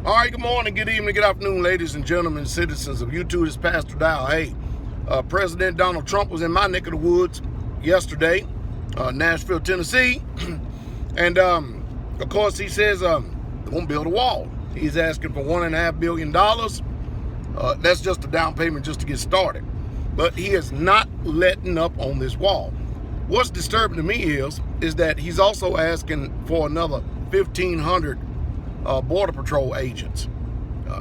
All right, good morning, good evening, good afternoon, ladies and gentlemen, citizens of YouTube. This is PastorDowell. Hey, President Donald Trump was in my neck of the woods yesterday, Nashville, Tennessee. And, of course, he says they won't build a wall. He's asking for $1.5 billion. That's just a down payment just to get started. But he is not letting up on this wall. What's disturbing to me is that he's also asking for another 1,500 Border Patrol agents.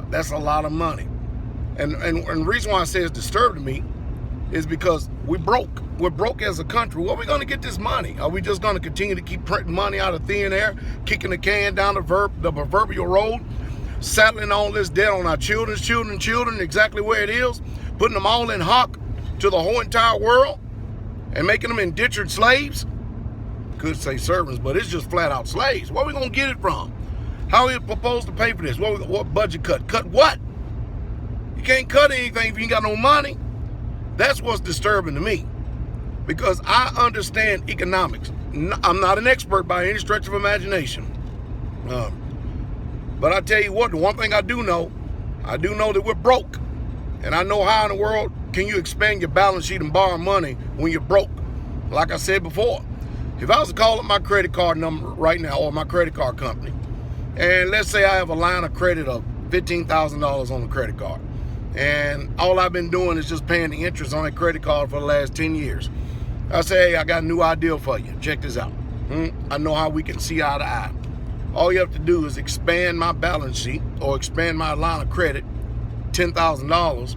That's a lot of money. And the reason why I say it's disturbing to me is because we're broke. We're broke as a country. Where are we going to get this money? Are we just going to continue to keep printing money out of thin air, kicking the can down the proverbial road, settling all this debt on our children, exactly where it is, putting them all in hock to the whole entire world and making them indentured slaves? Could say servants, but it's just flat out slaves. Where are we going to get it from? How are we proposed to pay for this? What budget cut? Cut what? You can't cut anything if you ain't got no money. That's what's disturbing to me, because I understand economics. I'm not an expert by any stretch of imagination. But I tell you what, the one thing I do know that we're broke. And I know how in the world can you expand your balance sheet and borrow money when you're broke. Like I said before, if I was to call up my credit card number right now, or my credit card company, and let's say I have a line of credit of $15,000 on the credit card, and all I've been doing is just paying the interest on that credit card for the last 10 years. I say, hey, I got a new idea for you. Check this out. I know how we can see eye to eye. All you have to do is expand my balance sheet or expand my line of credit, $10,000.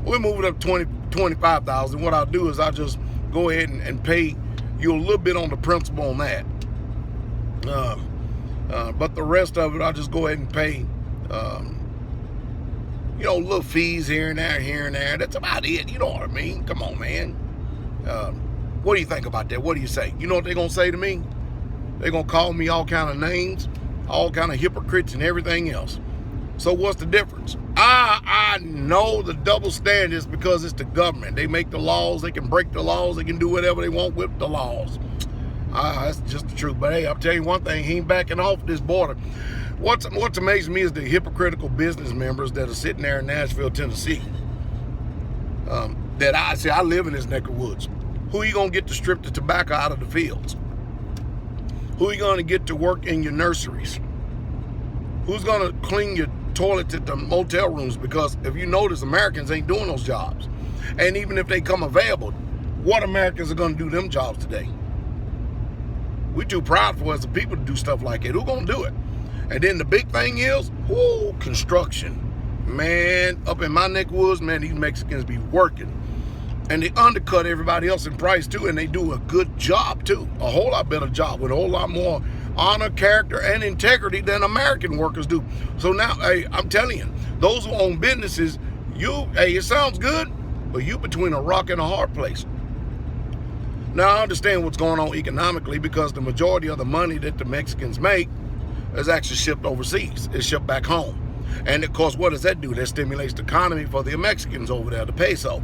We'll move it up $25,000. What I'll do is I'll just go ahead and pay you a little bit on the principal on that. But the rest of it, I'll just go ahead and pay, little fees here and there. That's about it. You know what I mean? Come on, man. What do you think about that? What do you say? You know what they're going to say to me? They're going to call me all kind of names, all kind of hypocrites and everything else. So what's the difference? I know the double standard is because it's the government. They make the laws. They can break the laws. They can do whatever they want with the laws. That's just the truth. But hey, I'll tell you one thing, he ain't backing off this border. What's amazing me is the hypocritical business members that are sitting there in Nashville, Tennessee. That I say, I live in this neck of woods. Who are you going to get to strip the tobacco out of the fields? Who are you going to get to work in your nurseries? Who's going to clean your toilets at the motel rooms? Because if you notice, Americans ain't doing those jobs. And even if they come available, what Americans are going to do them jobs today? We're too prideful as a people to do stuff like that. Who's going to do it? And then the big thing is, construction. Man, up in my neck of woods, man, these Mexicans be working. And they undercut everybody else in price, too, and they do a good job, too. A whole lot better job with a whole lot more honor, character, and integrity than American workers do. So now, hey, I'm telling you, those who own businesses, it sounds good, but you between a rock and a hard place. Now, I understand what's going on economically because the majority of the money that the Mexicans make is actually shipped overseas. It's shipped back home. And, of course, what does that do? That stimulates the economy for the Mexicans over there, the peso.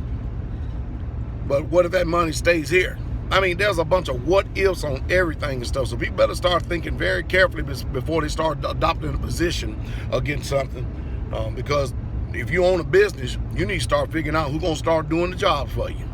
But what if that money stays here? I mean, there's a bunch of what-ifs on everything and stuff. So people better start thinking very carefully before they start adopting a position against something. Because if you own a business, you need to start figuring out who's going to start doing the job for you.